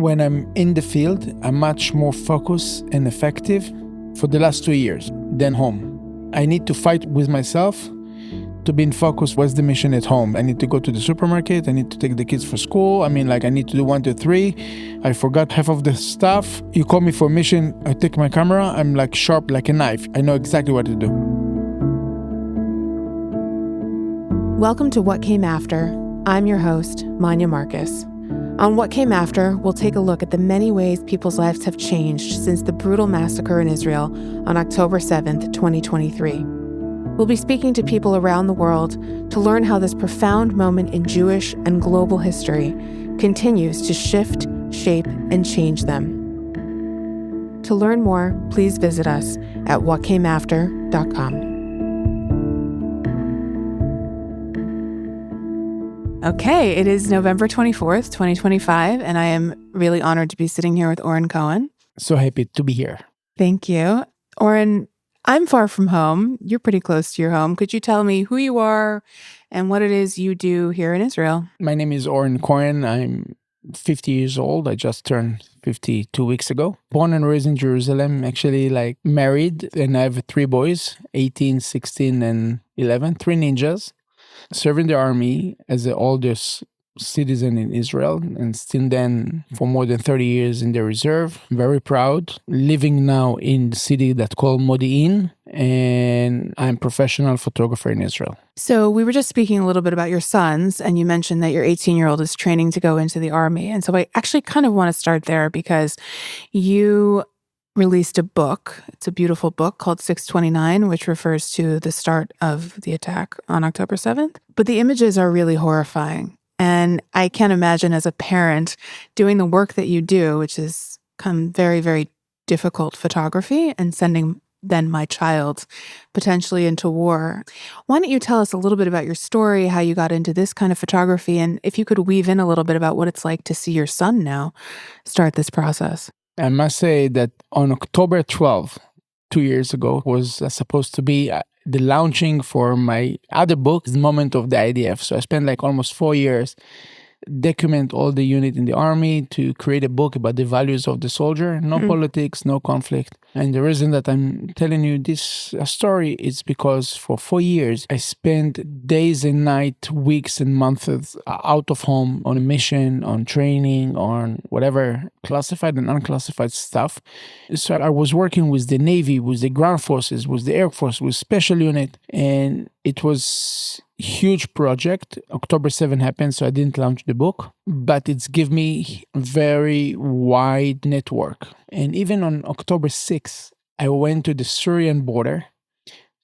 When I'm in the field, I'm much more focused and effective for the last 2 years than home. I need to fight with myself to be in focus. What's the mission at home? I need to go to the supermarket. I need to take the kids for school. I need to do 1, 2, 3. I forgot half of the stuff. You call me for a mission. I take my camera. I'm like sharp like a knife. I know exactly what to do. Welcome to What Came After. I'm your host, Manya Marcus. On What Came After, we'll take a look at the many ways people's lives have changed since the brutal massacre in Israel on October 7th, 2023. We'll be speaking to people around the world to learn how this profound moment in Jewish and global history continues to shift, shape, and change them. To learn more, please visit us at whatcameafter.com. Okay, it is November 24th, 2025, and I am really honored to be sitting here with Oren Cohen. So happy to be here. Thank you. Oren, I'm far from home. You're pretty close to your home. Could you tell me who you are and what it is you do here in Israel? My name is Oren Cohen. I'm 50 years old. I just turned 50 2 weeks ago. Born and raised in Jerusalem, actually married, and I have 3 boys, 18, 16, and 11, 3 ninjas. Serving the army as the oldest citizen in Israel, and still then for more than 30 years in the reserve. Very proud. Living now in the city that's called Modi'in, and I'm a professional photographer in Israel. So we were just speaking a little bit about your sons, and you mentioned that your 18-year-old is training to go into the army. And so I actually kind of want to start there because you released a book. It's a beautiful book called 629, which refers to the start of the attack on October 7th. But the images are really horrifying. And I can't imagine as a parent doing the work that you do, which is very, very difficult photography, and sending then my child potentially into war. Why don't you tell us a little bit about your story, how you got into this kind of photography, and if you could weave in a little bit about what it's like to see your son now start this process. I must say that on October 12th, 2 years ago, was supposed to be the launching for my other book, The Moment of the IDF. So I spent almost 4 years document all the unit in the army to create a book about the values of the soldier. No politics, no conflict. And the reason that I'm telling you this story is because for 4 years, I spent days and nights, weeks and months out of home on a mission, on training, on whatever classified and unclassified stuff. So I was working with the Navy, with the ground forces, with the Air Force, with special unit. And it was huge project. October 7 happened, so I didn't launch the book, but it's give me very wide network. And even on October 6, I went to the Syrian border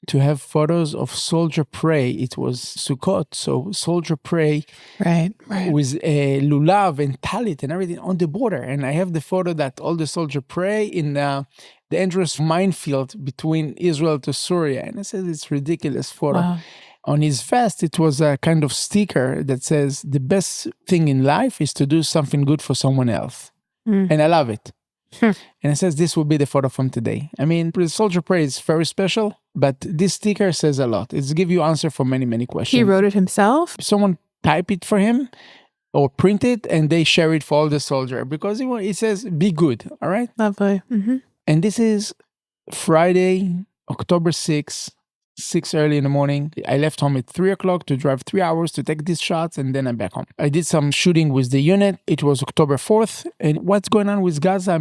to have photos of soldier pray. It was Sukkot, so soldier pray right. with a lulav and talit and everything on the border. And I have the photo that all the soldier pray in the dangerous minefield between Israel to Syria. And I said, it's ridiculous photo. Wow. On his vest, it was a kind of sticker that says, the best thing in life is to do something good for someone else. And I love it. And it says, this will be the photo from today. The soldier prayer is very special, but this sticker says a lot. It's give you answer for many, many questions. He wrote it himself? Someone type it for him or print it, and they share it for all the soldier because it says, be good, all right? Lovely. Mm-hmm. And this is Friday, October 6th. 6 early in the morning. I left home at 3 o'clock to drive 3 hours to take these shots, and then I'm back home. I did some shooting with the unit. It was October 4th. And what's going on with Gaza?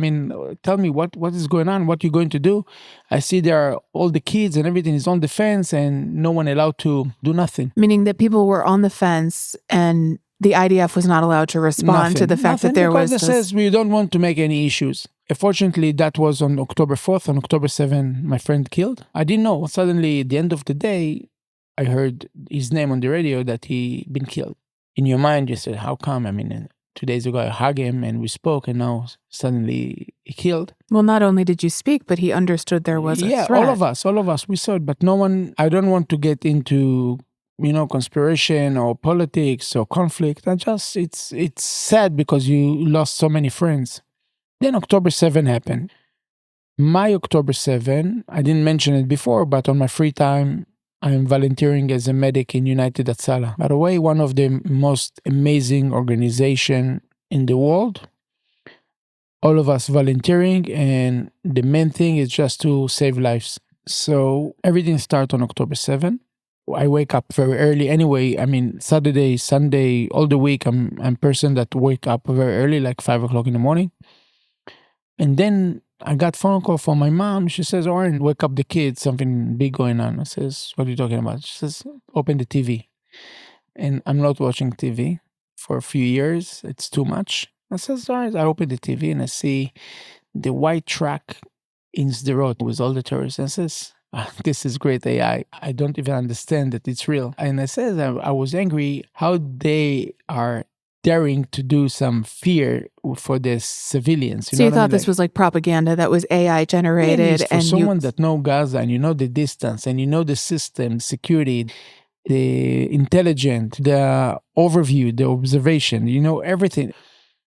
Tell me what is going on? What you're going to do? I see there are all the kids and everything is on the fence and no one allowed to do nothing. Meaning that people were on the fence and the IDF was not allowed to respond to the fact that there was this. Because it says we don't want to make any issues. Fortunately, that was on October 4th. On October 7th, my friend killed. I didn't know. Suddenly, at the end of the day, I heard his name on the radio that he been killed. In your mind, you said, how come? 2 days ago, I hugged him and we spoke, and now suddenly he killed. Well, not only did you speak, but he understood there was a threat. All of us, we saw it. But no one, I don't want to get into conspiration or politics or conflict. It's sad because you lost so many friends. Then October 7 happened. My October 7, I didn't mention it before, but on my free time, I'm volunteering as a medic in United Hatzalah. By the way, one of the most amazing organizations in the world. all of us volunteering, and the main thing is just to save lives. So everything starts on October 7th. I wake up very early anyway. I mean, Saturday, Sunday, all the week, I'm a person that wake up very early, like 5 o'clock in the morning. And then I got phone call from my mom. She says, Oren, wake up the kids, something big going on. I says, what are you talking about? She says, open the TV. And I'm not watching TV for a few years. It's too much. I says, all right. I open the TV and I see the white truck in the road with all the tourists. And I says, this is great AI. I don't even understand that it's real. And I said, I was angry how they are daring to do some fear for the civilians. So you thought this was like propaganda that was AI generated, for someone that know Gaza and you know the distance and you know the system, security, the intelligence, the overview, the observation, you know everything.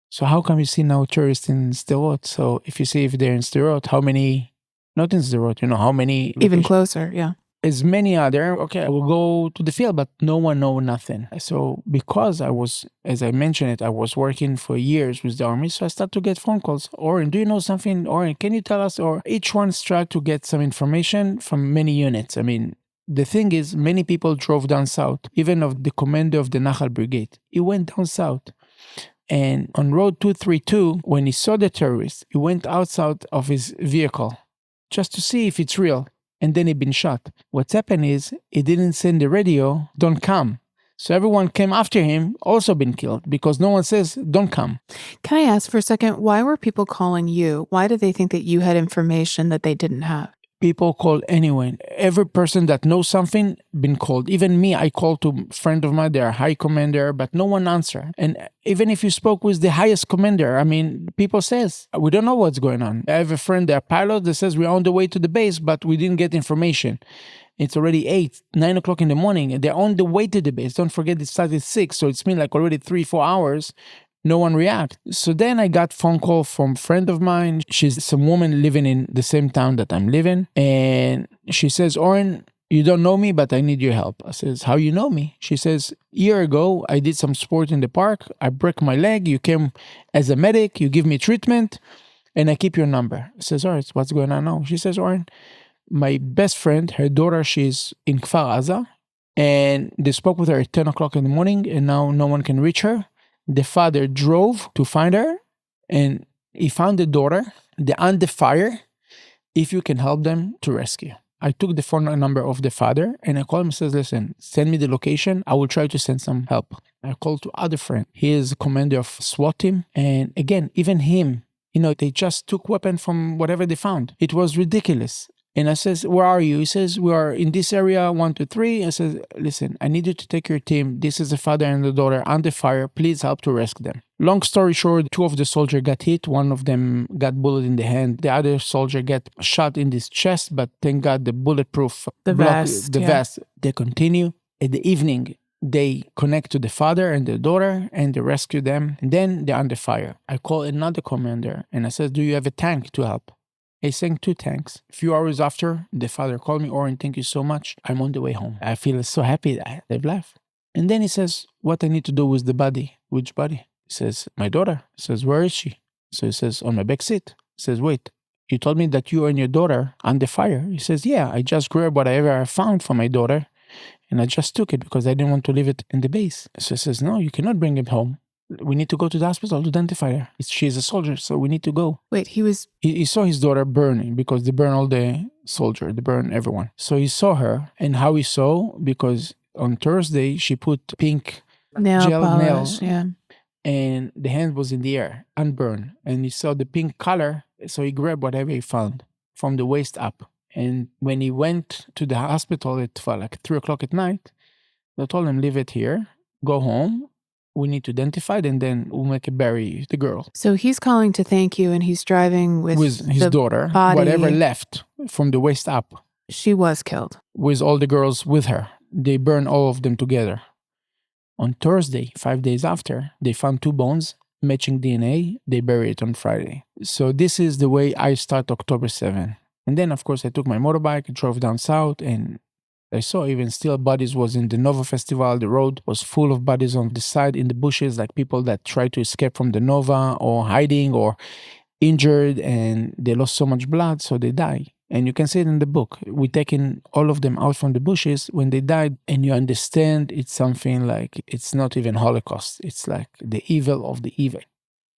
So how come you see now tourists in Sderot? So if you see if they're in Sderot, how many? Not in Sderot, you know how many? Even closer, yeah. As many are there. Okay, I will go to the field, but no one know nothing. So because I was, as I mentioned it, I was working for years with the army, so I started to get phone calls. Oren, do you know something? Oren, can you tell us? Or each one's tried to get some information from many units. I mean, the thing is, many people drove down south, even of the commander of the Nachal Brigade. He went down south. And on Road 232, when he saw the terrorists, he went outside of his vehicle just to see if it's real. And then he'd been shot. What's happened is he didn't send the radio, don't come. So everyone came after him, also been killed, because no one says, don't come. Can I ask for a second, why were people calling you? Why did they think that you had information that they didn't have? People call anyone. Every person that knows something been called. Even me, I called to a friend of mine, they're a high commander, but no one answer. And even if you spoke with the highest commander, I mean, people says, we don't know what's going on. I have a friend, they're a pilot, that says we're on the way to the base, but we didn't get information. It's already 8, 9 o'clock in the morning. They're on the way to the base. Don't forget it started at 6, so it's been like already 3-4 hours. No one react. So then I got phone call from a friend of mine. She's some woman living in the same town that I'm living. And she says, Oren, you don't know me, but I need your help. I says, how you know me? She says, year ago, I did some sport in the park. I broke my leg. You came as a medic. You give me treatment and I keep your number. I says, all right, what's going on now? She says, Oren, my best friend, her daughter, she's in Kfar Aza. And they spoke with her at 10 o'clock in the morning and now no one can reach her. The father drove to find her and he found the daughter. They're under fire. If you can help them to rescue. I took the phone number of the father and I called him and says, listen, send me the location. I will try to send some help. I called to other friend. He is commander of SWAT team. And again, even him, you know, they just took weapon from whatever they found. It was ridiculous. And I says, where are you? He says, we are in this area, 1, 2, 3. I says, listen, I need you to take your team. This is the father and the daughter under fire. Please help to rescue them. Long story short, 2 of the soldiers got hit. One of them got bullet in the hand. The other soldier got shot in his chest, but thank God the bulletproof vest. They continue. In the evening, they connect to the father and the daughter and they rescue them. And then they're under fire. I call another commander and I said, do you have a tank to help? He sent 2 tanks. A few hours after, the father called me, Oren, thank you so much. I'm on the way home. I feel so happy that they've left. And then he says, what I need to do with the body. Which body? He says, my daughter. He says, where is she? So he says, on my back seat. He says, wait, you told me that you and your daughter under fire. He says, yeah, I just grabbed whatever I found for my daughter and I just took it because I didn't want to leave it in the base. So he says, no, you cannot bring him home. We need to go to the hospital to identify her. She's a soldier, so we need to go. Wait, He saw his daughter burning because they burn all the soldiers. They burn everyone. So he saw her, and how he saw, because on Thursday, she put pink gel nails. Yeah. And the hand was in the air, unburned. And he saw the pink color, so he grabbed whatever he found from the waist up. And when he went to the hospital at like 3 o'clock at night, they told him, leave it here, go home. We need to identify it and then we'll bury the girl. So he's calling to thank you and he's driving with his daughter, body. Whatever left from the waist up. She was killed. With all the girls with her. They burned all of them together. On Thursday, 5 days after, they found 2 bones, matching DNA. They buried it on Friday. So this is the way I start October 7. And then, of course, I took my motorbike, drove down south, and I saw even still bodies was in the Nova Festival. The road was full of bodies on the side in the bushes, like people that tried to escape from the Nova or hiding or injured and they lost so much blood, so they die. And you can see it in the book. We taken all of them out from the bushes when they died, and you understand it's something like, it's not even Holocaust. It's like the evil of the evil.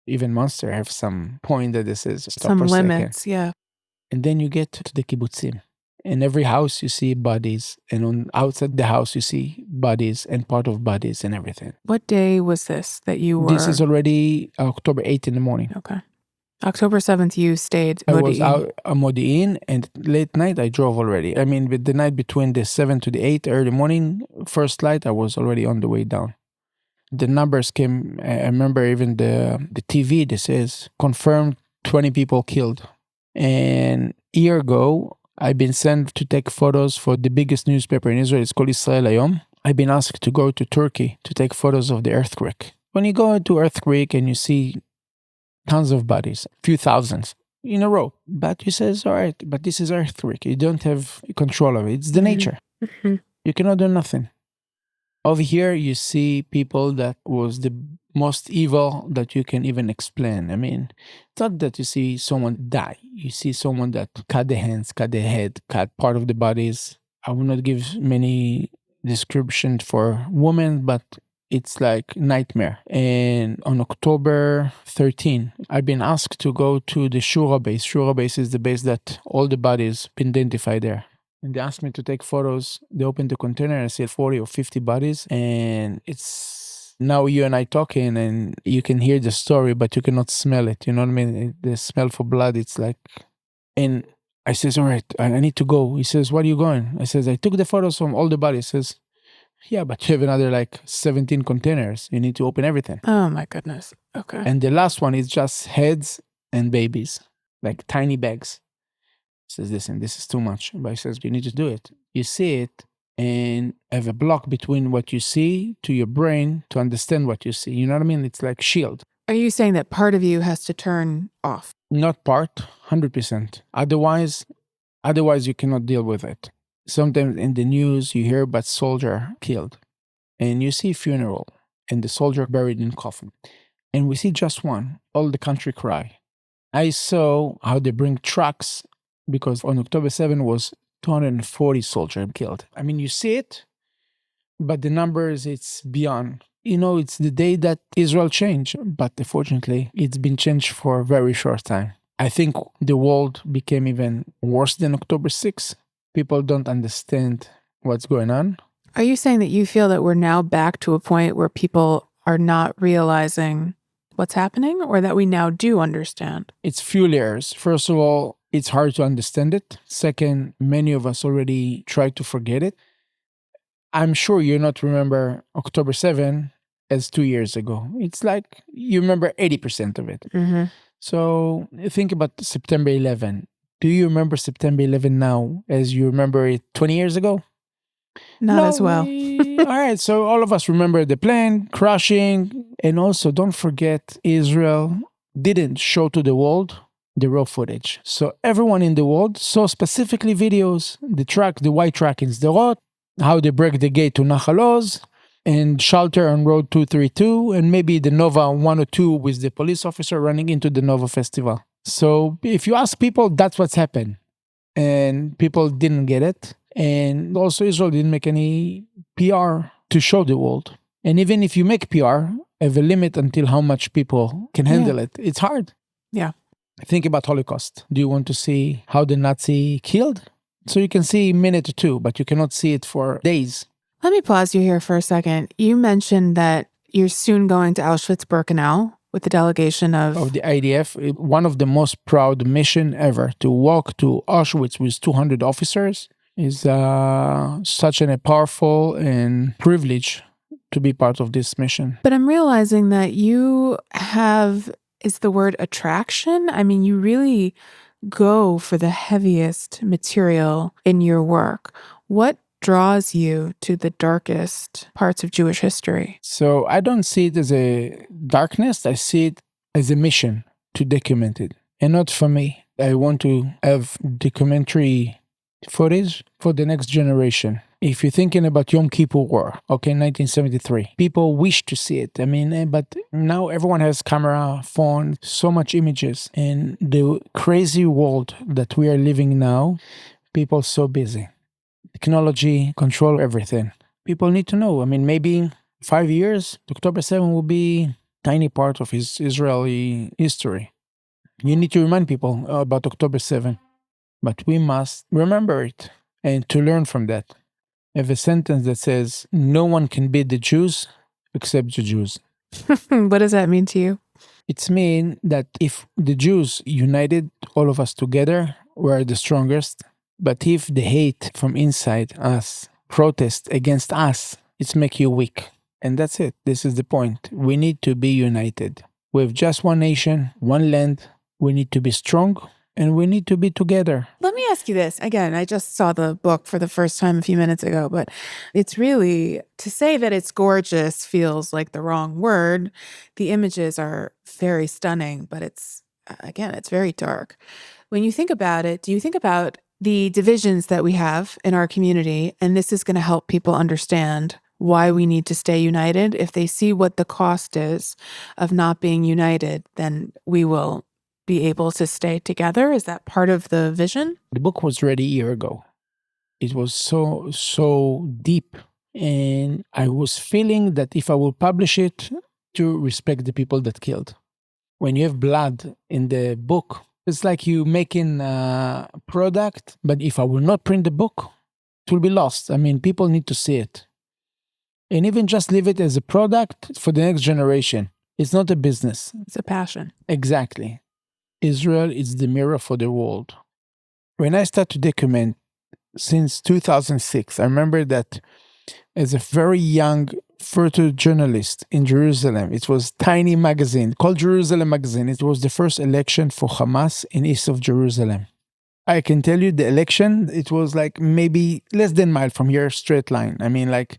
Even monster have some point that this is stop Some for a second. limits, yeah. And then you get to the kibbutzim. In every house you see bodies, and on outside the house you see bodies and part of bodies and everything. What day was this that you were? This is already October 8th in the morning. Okay. October 7th, you stayed I was Modi'in. out at Modi'in, and late night I drove already. I mean, with the night between the 7th to the 8th, early morning, first flight, I was already on the way down. The numbers came, I remember even the TV, this is confirmed 20 people killed. And a year ago, I've been sent to take photos for the biggest newspaper in Israel. It's called Israel Hayom. I've been asked to go to Turkey to take photos of the earthquake. When you go to earthquake and you see tons of bodies, few thousands in a row, but you says, all right, but this is earthquake. You don't have control of it. It's the nature. Mm-hmm. You cannot do nothing. Over here, you see people that was the most evil that you can even explain. I mean, it's not that you see someone die. You see someone that cut the hands, cut the head, cut part of the bodies. I will not give many descriptions for women, but it's like nightmare. And on October 13, I've been asked to go to the Shura base. Shura base is the base that all the bodies been identified there. And they asked me to take photos. They opened the container and I see 40 or 50 bodies. And it's now you and I talking and you can hear the story, but you cannot smell it. You know what I mean? The smell for blood, it's like... And I says, all right, I need to go. He says, where are you going? I says, I took the photos from all the bodies. He says, yeah, but you have another like 17 containers. You need to open everything. Oh my goodness. Okay. And the last one is just heads and babies, like tiny bags. Says, listen, this is too much. But he says, you need to do it. You see it and have a block between what you see to your brain to understand what you see. You know what I mean? It's like shield. Are you saying that part of you has to turn off? Not part, 100%. Otherwise you cannot deal with it. Sometimes in the news you hear about soldier killed and you see funeral and the soldier buried in coffin. And we see just one. All the country cry. I saw how they bring trucks because on October 7 was 240 soldiers killed. I mean, you see it, but the numbers, it's beyond. You know, it's the day that Israel changed, but unfortunately, it's been changed for a very short time. I think the world became even worse than October 6. People don't understand what's going on. Are you saying that you feel that we're now back to a point where people are not realizing what's happening, or that we now do understand? It's few layers. First of all, it's hard to understand it. Second, many of us already tried to forget it. I'm sure you not remember October 7 as 2 years ago. It's like you remember 80% of it. Mm-hmm. So think about September 11. Do you remember September 11 now as you remember it 20 years ago? Not as well. All right, so all of us remember the plane crashing. And also, don't forget, Israel didn't show to the world the raw footage. So everyone in the world saw specifically videos, the white truck in Sderot, how they break the gate to Nahal Oz, and shelter on Road 232, and maybe the Nova 102 with the police officer running into the Nova Festival. So if you ask people, that's what's happened. And people didn't get it. And also Israel didn't make any PR to show the world. And even if you make PR, have a limit until how much people can handle it. It's hard. Yeah. Think about Holocaust. Do you want to see how the Nazi killed? So you can see a minute or two, but you cannot see it for days. Let me pause you here for a second. You mentioned that you're soon going to Auschwitz-Birkenau with the delegation of the IDF. One of the most proud mission ever, to walk to Auschwitz with 200 officers, is such a powerful and privilege to be part of this mission. But I'm realizing that you have, is the word attraction? I mean, you really go for the heaviest material in your work. What draws you to the darkest parts of Jewish history? So I don't see it as a darkness. I see it as a mission to document it. And not for me. I want to have documentary footage for the next generation. If you're thinking about Yom Kippur War, okay, 1973, people wish to see it. I mean, but now everyone has camera, phone, so much images. In the crazy world that we are living now, people are so busy. Technology control everything. People need to know. I mean, maybe 5 years, October 7 will be a tiny part of his Israeli history. You need to remind people about October 7, but we must remember it and to learn from that. I have a sentence that says, no one can beat the Jews except the Jews. What does that mean to you? It's mean that if the Jews united, all of us together, we're the strongest. But if the hate from inside us protest against us, it's make you weak. And that's it. This is the point. We need to be united. We have just one nation, one land. We need to be strong. And we need to be together. Let me ask you this. Again, I just saw the book for the first time a few minutes ago, but it's really, to say that it's gorgeous feels like the wrong word. The images are very stunning, but it's very dark. When you think about it, do you think about the divisions that we have in our community? And this is going to help people understand why we need to stay united. If they see what the cost is of not being united, then we will be able to stay together? Is that part of the vision? The book was ready a year ago. It was so deep. And I was feeling that if I will publish it, to respect the people that killed. When you have blood in the book, it's like you making a product, but if I will not print the book, it will be lost. I mean, people need to see it. And even just leave it as a product for the next generation. It's not a business. It's a passion. Exactly. Israel is the mirror for the world. When I started to document since 2006, I remember that as a very young photojournalist in Jerusalem, it was a tiny magazine called Jerusalem Magazine. It was the first election for Hamas in east of Jerusalem. I can tell you the election, it was like maybe less than a mile from here, straight line. I mean, like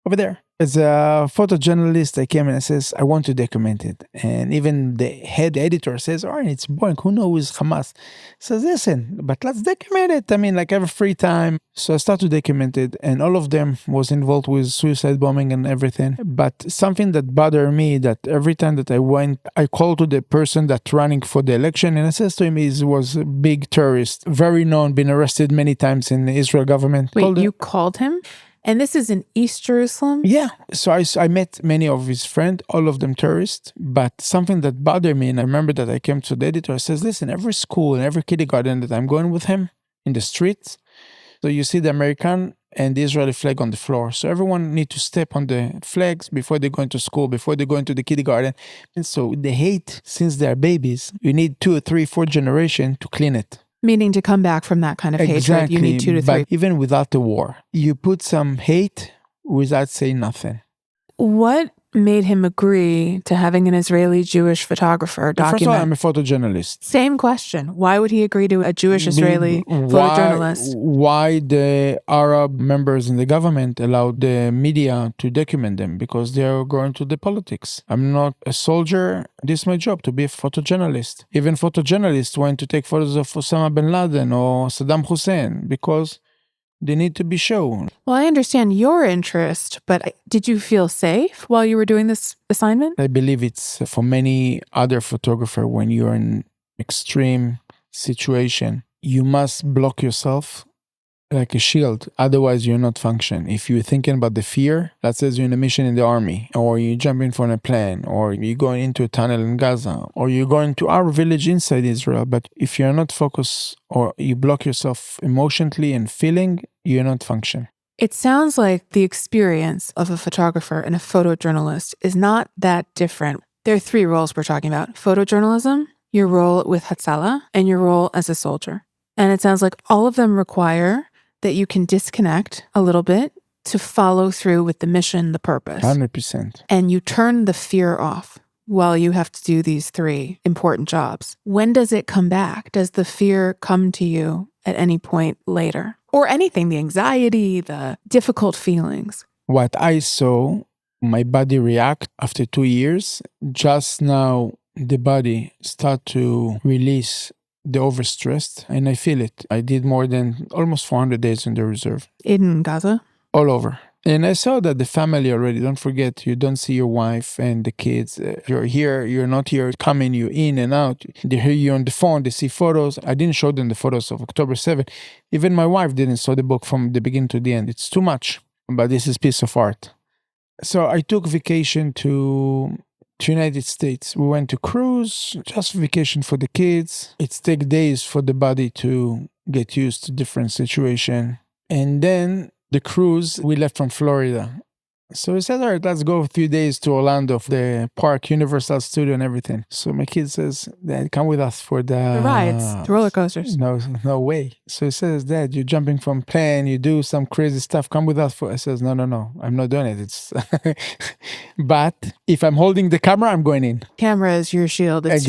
over there. As a photojournalist, I came and I says, I want to document it. And even the head editor says, Oren, it's boring. Who knows Hamas? Says, listen, but let's document it. I mean, like every free time. So I started to document it. And all of them was involved with suicide bombing and everything. But something that bothered me, that every time that I went, I called to the person that's running for the election. And I says to him, he was a big terrorist, very known, been arrested many times in the Israel government. Wait, you called him? And this is in East Jerusalem? Yeah. So I met many of his friends, all of them terrorists. But something that bothered me, and I remember that I came to the editor, I says, listen, every school and every kindergarten that I'm going with him in the streets, so you see the American and the Israeli flag on the floor. So everyone need to step on the flags before they go into school, before they go into the kindergarten. And so the hate, since they're babies, you need 2 or 3, 4 generations to clean it. Meaning to come back from that kind of hatred, you need 2 to 3. But even without the war, you put some hate without saying nothing. What made him agree to having an Israeli Jewish photographer document? First of all, I'm a photojournalist. Same question. Why would he agree to a Jewish Israeli photojournalist? Why the Arab members in the government allowed the media to document them? Because they are going to the politics. I'm not a soldier. This is my job, to be a photojournalist. Even photojournalists went to take photos of Osama bin Laden or Saddam Hussein because they need to be shown. Well, I understand your interest, but did you feel safe while you were doing this assignment? I believe it's for many other photographers, when you're in extreme situation, you must block yourself like a shield. Otherwise, you're not function. If you're thinking about the fear, let's say you're in a mission in the army, or you're jumping from a plane, or you're going into a tunnel in Gaza, or you're going to our village inside Israel. But if you're not focused, or you block yourself emotionally and feeling, you're not function. It sounds like the experience of a photographer and a photojournalist is not that different. There are 3 roles we're talking about: photojournalism, your role with Hatzalah, and your role as a soldier. And it sounds like all of them require that you can disconnect a little bit to follow through with the mission, the purpose. 100%. And you turn the fear off while you have to do these 3 important jobs. When does it come back? Does the fear come to you at any point later? Or anything, the anxiety, the difficult feelings? What I saw, my body react after 2 years. Just now, the body start to release the overstressed, and I feel it. I did more than almost 400 days in the reserve. In Gaza? all over. And I saw that the family already, don't forget, you don't see your wife and the kids. You're here, you're not here, coming, you're in and out. They hear you on the phone, they see photos. I didn't show them the photos of October 7th. Even my wife didn't saw the book from the beginning to the end. It's too much, but this is piece of art. So I took vacation to United States. We went to cruise, just vacation for the kids. It takes days for the body to get used to different situation. And then the cruise, we left from Florida. So we said, all right, let's go a few days to Orlando, the park, Universal Studio and everything. So my kid says, Dad, come with us for The rides, the roller coasters. No way. So he says, Dad, you're jumping from plane, you do some crazy stuff, come with us for. I says, no, I'm not doing it. It's but if I'm holding the camera, I'm going in. Camera is your shield. It's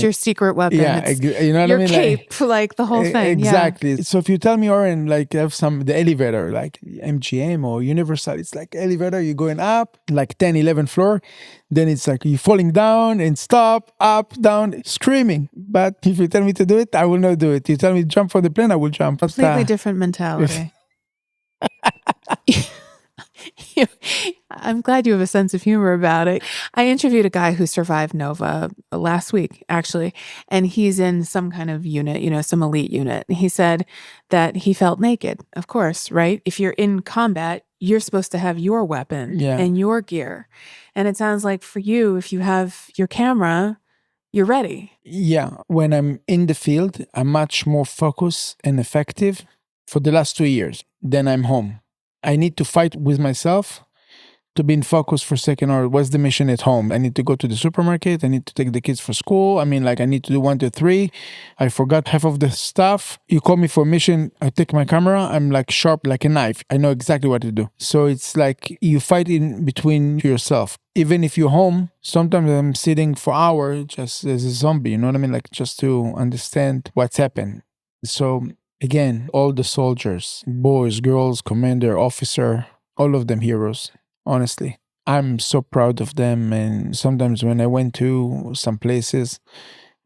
your secret weapon. Yeah, you know what I mean? Cape, like the whole thing. Exactly. Yeah. So if you tell me, Oren, like have the elevator, like MGM or Universal, it's like elevator, you're going up, like 10, 11 floor. Then it's like you're falling down and stop, up, down, screaming. But if you tell me to do it, I will not do it. You tell me to jump from the plane, I will jump. Completely different mentality. I'm glad you have a sense of humor about it. I interviewed a guy who survived Nova last week, actually, and he's in some kind of unit, some elite unit. He said that he felt naked, of course, right? If you're in combat, you're supposed to have your weapon and your gear. And it sounds like for you, if you have your camera, you're ready. Yeah. When I'm in the field, I'm much more focused and effective for the last 2 years than I'm home. I need to fight with myself to be in focus for a second, or what's the mission at home? I need to go to the supermarket. I need to take the kids for school. I mean, like I need to do 1, 2, 3. I forgot half of the stuff. You call me for a mission. I take my camera. I'm like sharp like a knife. I know exactly what to do. So it's like you fight in between yourself. Even if you're home, sometimes I'm sitting for hours just as a zombie. You know what I mean? Like just to understand what's happened. So again, all the soldiers, boys, girls, commander, officer, all of them heroes. Honestly, I'm so proud of them. And sometimes when I went to some places,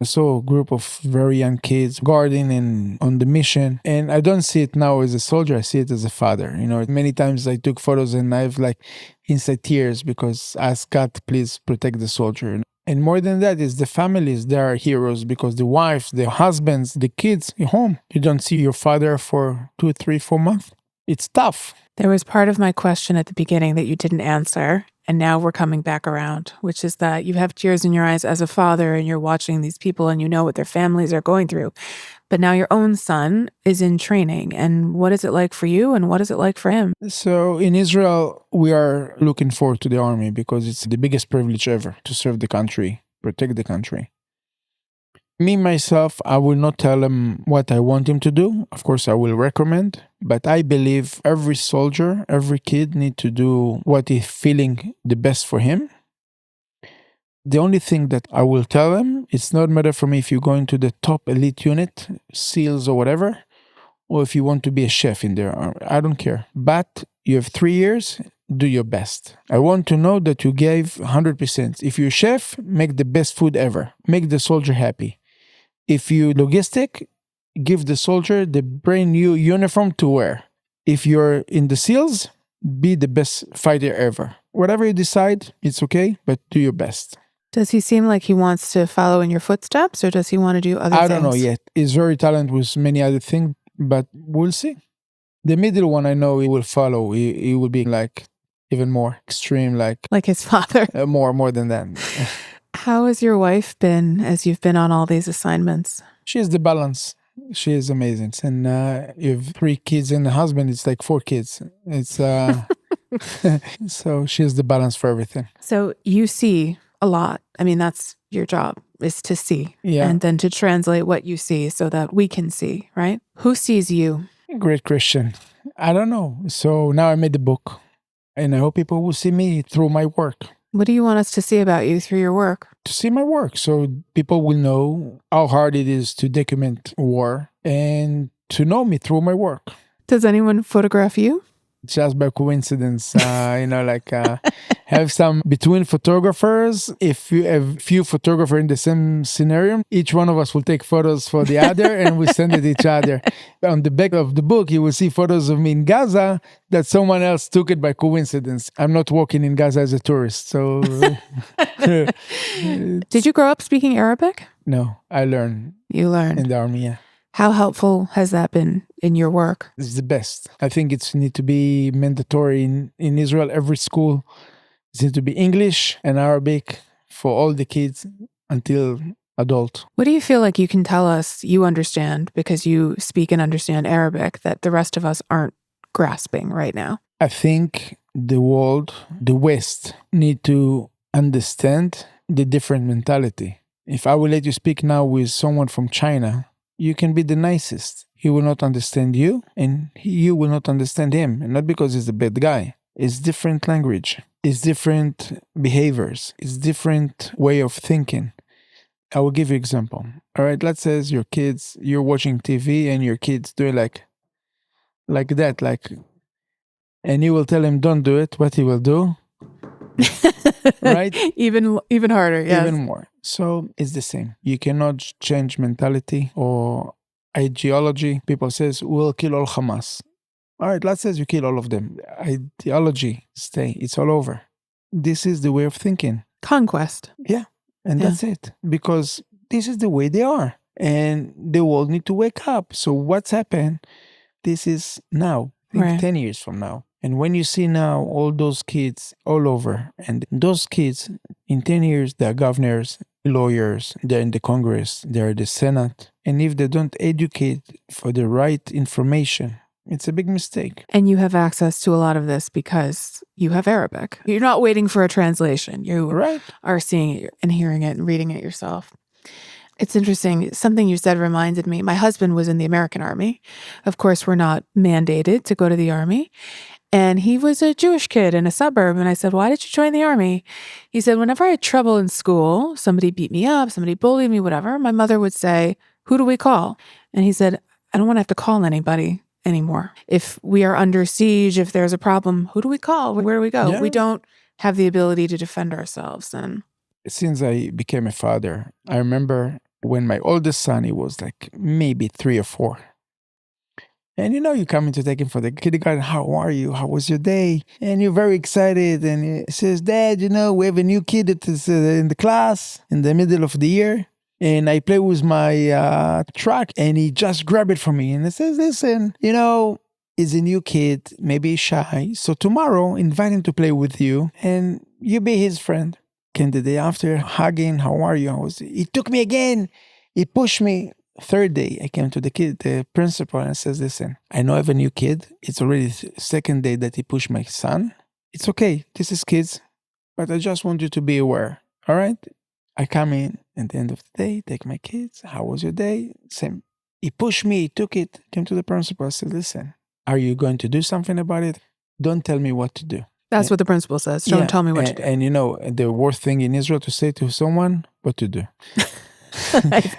I saw a group of very young kids guarding and on the mission. And I don't see it now as a soldier. I see it as a father. Many times I took photos and I've like inside tears because I asked God, please protect the soldier. And more than that is the families. They are heroes because the wives, the husbands, the kids, you're home. You don't see your father for 2, 3, 4 months. It's tough. There was part of my question at the beginning that you didn't answer, and now we're coming back around, which is that you have tears in your eyes as a father and you're watching these people and you know what their families are going through. But now your own son is in training. And what is it like for you and what is it like for him? So in Israel, we are looking forward to the army because it's the biggest privilege ever to serve the country, protect the country. Me, myself, I will not tell him what I want him to do. Of course, I will recommend. But I believe every soldier, every kid need to do what is feeling the best for him. The only thing that I will tell him, it's not matter for me if you go into the top elite unit, SEALs or whatever, or if you want to be a chef in their army. I don't care. But you have 3 years, do your best. I want to know that you gave 100%. If you're a chef, make the best food ever. Make the soldier happy. If you logistic, give the soldier the brand new uniform to wear. If you're in the SEALs, be the best fighter ever. Whatever you decide, it's okay, but do your best. Does he seem like he wants to follow in your footsteps, or does he want to do other things? I don't know yet. He's very talented with many other things, but we'll see. The middle one, I know he will follow. He will be like even more extreme, like his father. More than that. How has your wife been as you've been on all these assignments? She is the balance. She is amazing. And you have 3 kids and a husband, it's like 4 kids. It's so she is the balance for everything. So you see a lot. I mean, that's your job, is to see. Yeah. And then to translate what you see so that we can see, right? Who sees you? Great Christian. I don't know. So now I made the book. And I hope people will see me through my work. What do you want us to see about you through your work? To see my work. So people will know how hard it is to document war and to know me through my work. Does anyone photograph you? Just by coincidence, have some between photographers. If you have few photographers in the same scenario, each one of us will take photos for the other and we send it each other. On the back of the book, you will see photos of me in Gaza that someone else took it by coincidence. I'm not walking in Gaza as a tourist. So Did you grow up speaking Arabic? no, I learned You learned. in the army, yeah. How helpful has that been in your work? It's the best. I think it's need to be mandatory in Israel. Every school it needs to be English and Arabic for all the kids until adult. What do you feel like you can tell us you understand because you speak and understand Arabic that the rest of us aren't grasping right now? I think the world, the West, need to understand the different mentality. If I will let you speak now with someone from China, you can be the nicest. He will not understand you and you will not understand him. And not because he's a bad guy. It's different language. It's different behaviors. It's different way of thinking. I will give you an example. All right, let's say your kids, you're watching TV and your kids do it like that, and you will tell him don't do it. What he will do, right? Even harder, yes. Even more. So it's the same. You cannot change mentality or ideology. People says we'll kill all Hamas. All right, let's say you kill all of them. Ideology stay. It's all over. This is the way of thinking. Conquest. Yeah, and that's it. Because this is the way they are, and the world need to wake up. So what's happened? This is now. Think Right. 10 years from now. And when you see now all those kids all over, and those kids in 10 years, they're governors, lawyers, they're in the Congress, they're in the Senate. And if they don't educate for the right information, it's a big mistake. And you have access to a lot of this because you have Arabic. You're not waiting for a translation. You Right. are seeing it and hearing it and reading it yourself. It's interesting. Something you said reminded me. My husband was in the American Army. Of course, we're not mandated to go to the Army. And he was a Jewish kid in a suburb. And I said, why did you join the Army? He said, whenever I had trouble in school, somebody beat me up, somebody bullied me, whatever, my mother would say, who do we call? And he said, I don't want to have to call anybody anymore. If we are under siege, if there's a problem, who do we call? Where do we go? Yeah. We don't have the ability to defend ourselves. And Since I became a father, I remember when my oldest son, he was like maybe 3 or 4. And you come in to take him for the kindergarten. How are you? How was your day? And you're very excited. And he says, Dad, we have a new kid that is in the class in the middle of the year. And I play with my truck and he just grabbed it from me. And he says, listen, he's a new kid, maybe he's shy. So tomorrow, invite him to play with you and you be his friend. And the day after, hugging, how are you? He took me again. He pushed me. Third day, I came to the principal, and says, listen, I know I have a new kid. It's already the second day that he pushed my son. It's okay. This is kids. But I just want you to be aware. All right? I come in at the end of the day, take my kids. How was your day? Same. He pushed me, he took it, came to the principal. I said, listen, are you going to do something about it? Don't tell me what to do. that's what the principal says. Don't tell me what to do. And the worst thing in Israel to say to someone, what to do.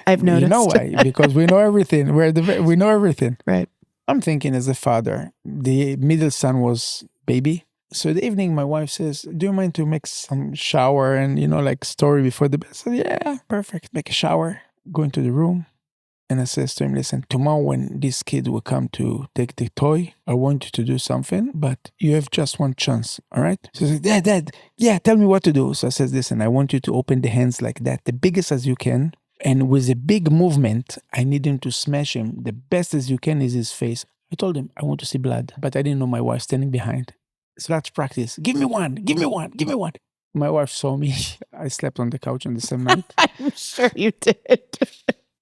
I've noticed. You know why? Because we know everything. We know everything. Right. I'm thinking as a father, the middle son was baby. So the evening, my wife says, do you mind to make some shower and, story before the bed? I said, yeah, perfect. Make a shower, go into the room. And I says to him, listen, tomorrow when this kid will come to take the toy, I want you to do something, but you have just one chance, all right? So he says, Dad, tell me what to do. So I says, listen, I want you to open the hands like that, the biggest as you can. And with a big movement, I need him to smash him. The best as you can is his face. I told him, I want to see blood, but I didn't know my wife standing behind. So let's practice. Give me one. My wife saw me. I slept on the couch on the same night. I'm sure you did.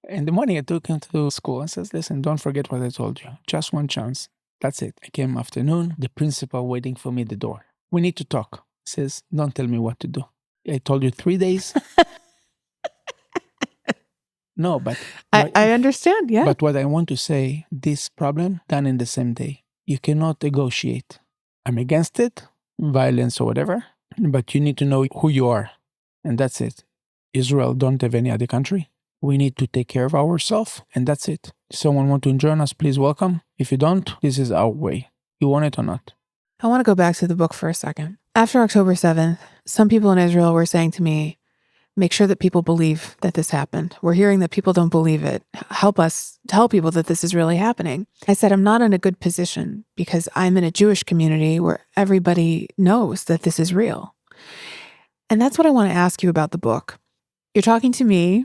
In the morning, I took him to school and says, listen, don't forget what I told you. Just one chance. That's it. I came afternoon, the principal waiting for me at the door. We need to talk. Says, don't tell me what to do. I told you 3 days. No, but I understand, yeah. But what I want to say, this problem done in the same day. You cannot negotiate. I'm against it, violence or whatever, but you need to know who you are. And that's it. Israel don't have any other country. We need to take care of ourselves, and that's it. If someone want to join us, please welcome. If you don't, this is our way. You want it or not? I want to go back to the book for a second. After October 7th, some people in Israel were saying to me, make sure that people believe that this happened. We're hearing that people don't believe it. Help us tell people that this is really happening. I said, I'm not in a good position because I'm in a Jewish community where everybody knows that this is real. And that's what I want to ask you about the book. You're talking to me.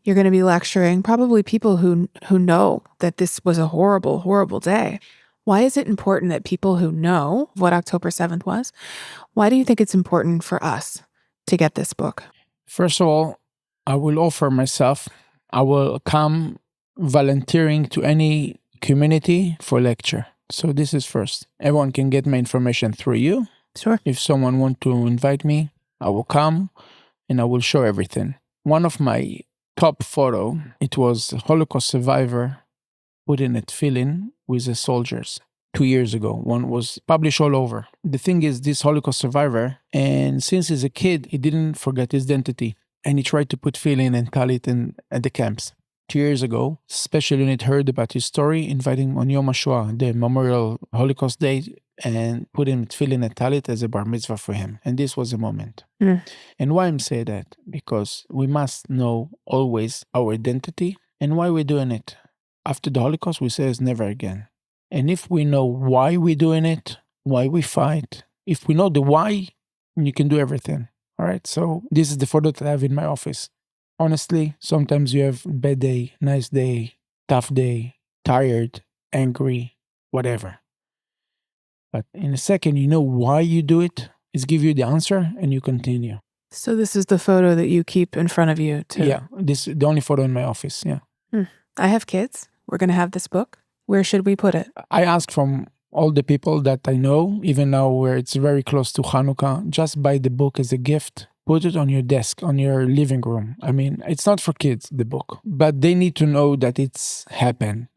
You're going to be lecturing probably people who know that this was a horrible, horrible day. Why is it important that people who know what October 7th was, why do you think it's important for us to get this book? First of all, I will offer myself. I will come volunteering to any community for lecture. So this is first. Everyone can get my information through you. Sure. If someone wants to invite me, I will come and I will show everything. One of my top photo, it was a Holocaust survivor putting a tefillin with the soldiers 2 years ago. One was published all over. The thing is, this Holocaust survivor, and since he's a kid, he didn't forget his identity. And he tried to put tefillin and talit at the camps. 2 years ago, special unit heard about his story, inviting him on Yom HaShoah, the Memorial Holocaust Day, and put him tefillin and talit as a bar mitzvah for him. And this was a moment. And why I'm saying that? Because we must know always our identity and why we're doing it. After the Holocaust, we say it's never again. And if we know why we're doing it, why we fight, if we know the why, you can do everything. All right. So this is the photo that I have in my office. Honestly, sometimes you have bad day, nice day, tough day, tired, angry, whatever. But in a second, you know why you do it. It's give you the answer and you continue. So this is the photo that you keep in front of you too? Yeah. This is the only photo in my office. Yeah. I have kids. We're going to have this book. Where should we put it? I ask from all the people that I know, even now where it's very close to Hanukkah, just buy the book as a gift. Put it on your desk, on your living room. I mean, it's not for kids, the book. But they need to know that it's happened.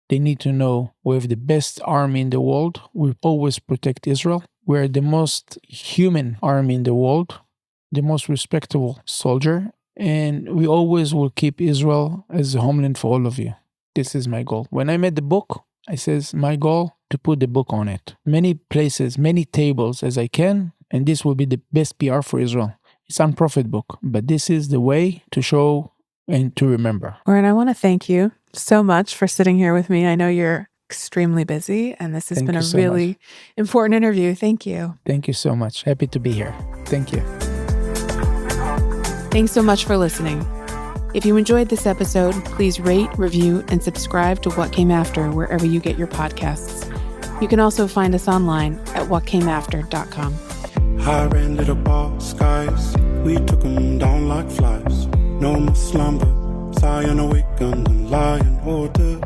They need to know we have the best army in the world. We always protect Israel. We're the most human army in the world, the most respectable soldier. And we always will keep Israel as a homeland for all of you. This is my goal. When I made the book, I says my goal to put the book on it. Many places, many tables as I can, and this will be the best PR for Israel. It's a non-profit book, but this is the way to show and to remember. Oren, I want to thank you so much for sitting here with me. I know you're extremely busy, and this has been a really important interview. Thank you. Thank you so much. Happy to be here. Thank you. Thanks so much for listening. If you enjoyed this episode, please rate, review, and subscribe to What Came After wherever you get your podcasts. You can also find us online at whatcameafter.com. High ran little ball skies, we took them down like flies. No more slumber, Zion awakened and lie in order.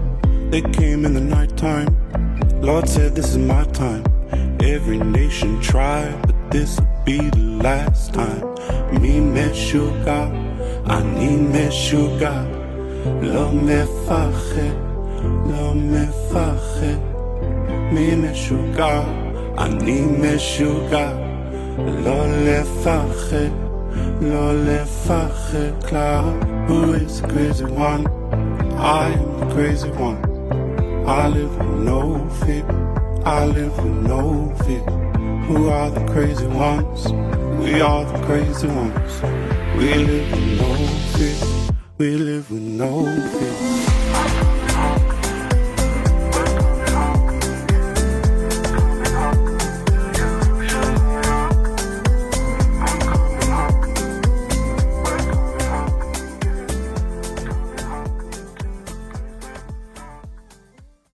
They came in the nighttime, Lord said this is my time. Every nation tried, but this will be the last time. Me meshuga, ani meshuga, lo mefached, lo mefached. Me meshuga, ani meshuga, lo lefached, lo lefached. Cloud, who is the crazy one? I am the crazy one. I live with no fear, I live with no fear. Who are the crazy ones? We are the crazy ones. We live with no fear, we live with no fear.